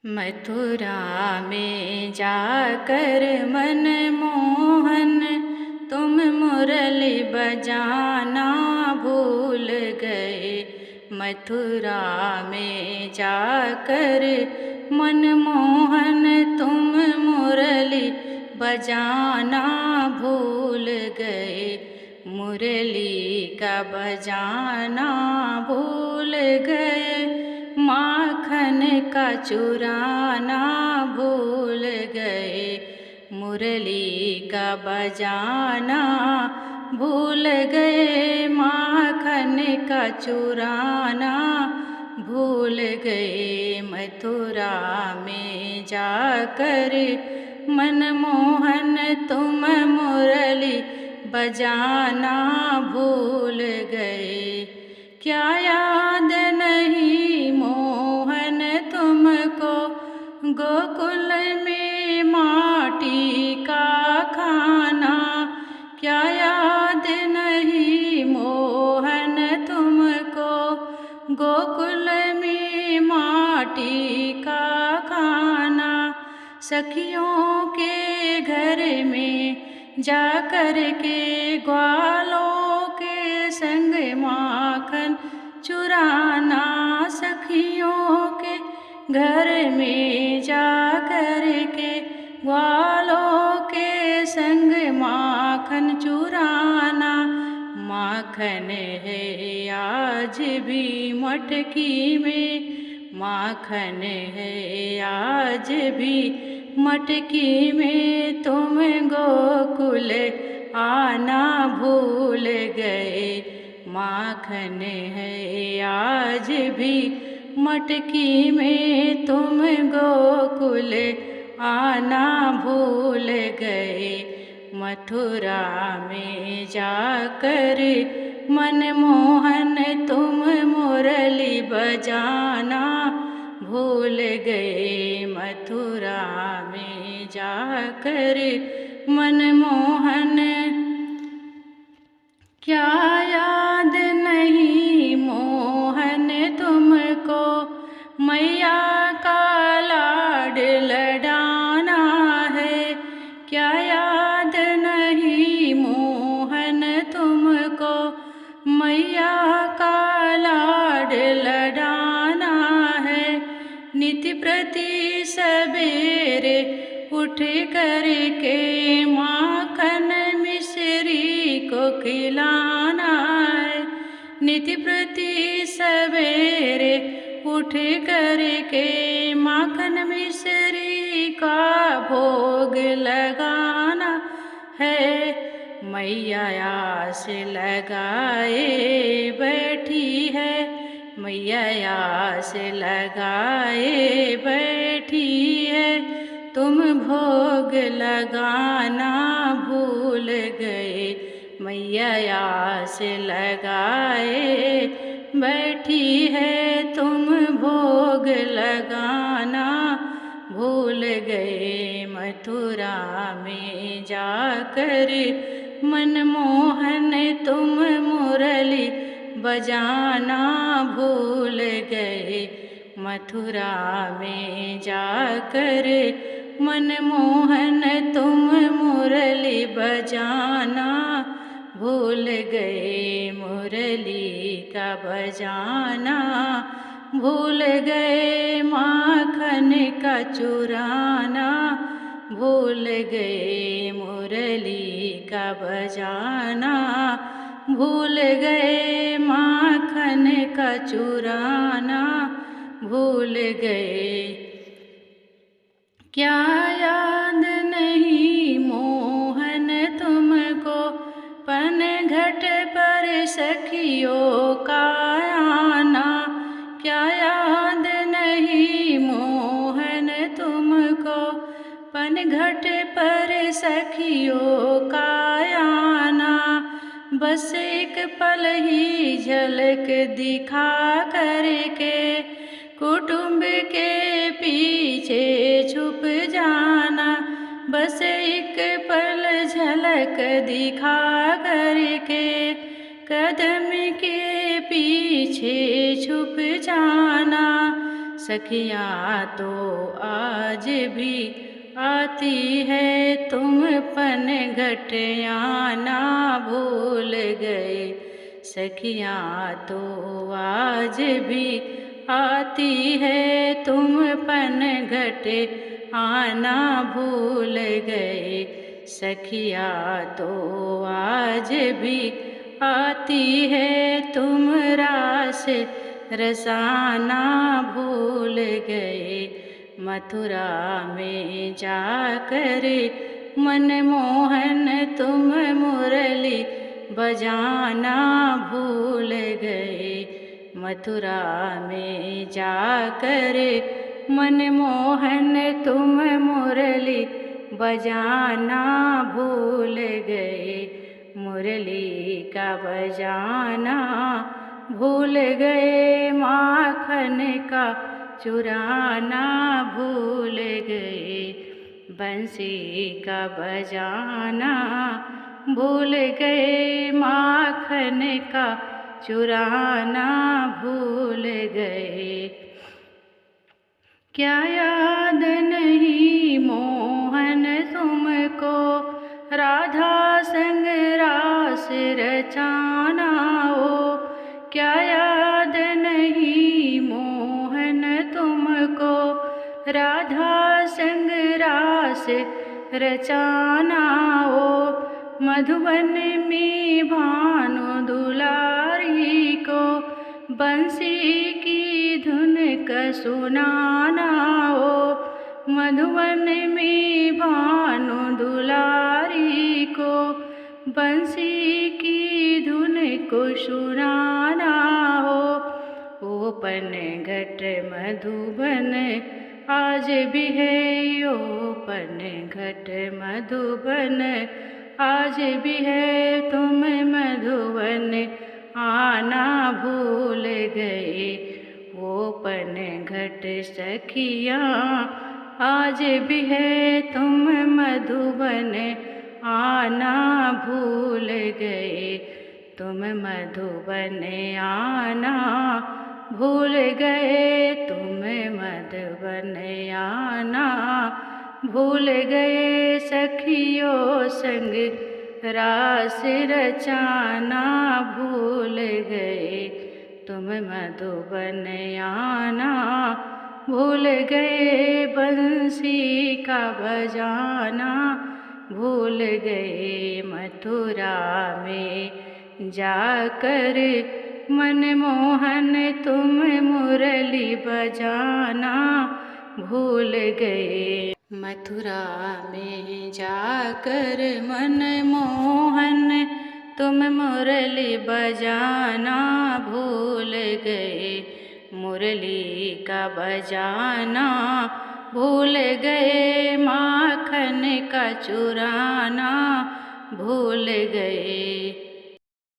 मथुरा में जाकर मनमोहन तुम मुरली बजाना भूल गए। मथुरा में जाकर मनमोहन तुम मुरली बजाना भूल गए। मुरली का बजाना भूल गए, माखन का चुराना भूल गए। मुरली का बजाना भूल गए, माखन का चुराना भूल गए। मथुरा में जाकर मनमोहन तुम मुरली बजाना भूल गए। क्या याद नहीं मोहन तुमको गोकुल में माटी का खाना? क्या याद नहीं मोहन तुमको गोकुल में माटी का खाना? सखियों के घर में जाकर के ग्वालों के संग माखन चुराना। सखियों के घर में जाकर के ग्वालों के संग माखन चुराना। माखन है आज भी मटकी में, माखन है आज भी मटकी में, तुम गोकुल आना भूल गए। माखन है आज भी मटकी में, तुम गोकुल आना भूल गए। मथुरा में जाकर मनमोहन तुम मुरली बजाना भूल गए। मथुरा में जाकर मनमोहन क्या याद नहीं मोहन तुमको मैया का लाड लडाना है? क्या याद नहीं मोहन तुमको मैया का लाड लडाना है? नित्य प्रति सबेरे उठ करके माखन मिश्री को खिलाना है। नित्य प्रति सवेरे उठ करके माखन मिश्री का भोग लगाना है। मैया आस लगाए बैठी है, मैया आस लगाए बैठी है, तुम भोग लगाना भूल गए। मैया आस लगाए बैठी है, तुम भोग लगाना भूल गए। मथुरा में जाकर मनमोहन तुम मुरली बजाना भूल गए। मथुरा में जाकर मनमोहन तुम मुरली बजाना भूल गए। मुरली का बजाना भूल गए, माखन का चुराना भूल गए। मुरली का बजाना भूल गए, माखन का चुराना भूल गए। क्या याद नहीं मोहन तुमको पनघट पर सखियों का आना? क्या याद नहीं मोहन तुमको पनघट पर सखियों का आना? बस एक पल ही झलक दिखा करके कुटुंब के पीछे छुप जाना। बस एक पल झलक दिखा करके कदम के पीछे छुप जाना। सखियाँ तो आज भी आती है, तुम पनघट आना भूल गए। सखियाँ तो आज भी आती है, तुम पनघट आना भूल गए। सखियाँ तो आज भी आती है, तुम रास रसाना भूल गए। मथुरा में जाकर मनमोहन तुम मुरली बजाना भूल गए। मथुरा में जाकर मनमोहन तुम मुरली बजाना भूल गए। मुरली का बजाना भूल गए, माखन का चुराना भूल गए। बंसी का बजाना भूल गए, माखन का चुराना भूल गए। क्या याद नहीं मोहन तुमको, राधा संग रास रचाना हो। क्या याद नहीं मोहन तुमको, राधा संग रास रचाना हो। मधुबन में भानु दुलारी को, बंसी की धुन का सुनाना हो। मधुबन में भानु दुलारी को, बंसी की धुन को सुनाना हो। ओ पनघट मधुबन आज भी है, ओ पनघट मधुबन आज भी है। तुम मधुबन आना भूल गए। वो पनघट सखियाँ आज भी है, तुम मधुबन आना भूल गए। तुम मधुबन आना भूल गए, तुम मधुबन आना भूल गए। सखियों संग रास रचाना भूल गए। तुम मधुबन आना भूल गए, बंसी का बजाना भूल गए। मथुरा में जाकर मनमोहन तुम मुरली बजाना भूल गए। मथुरा में जाकर मनमोहन तुम मुरली बजाना भूल गए। मुरली का बजाना भूल गए, माखन का चुराना भूल गए।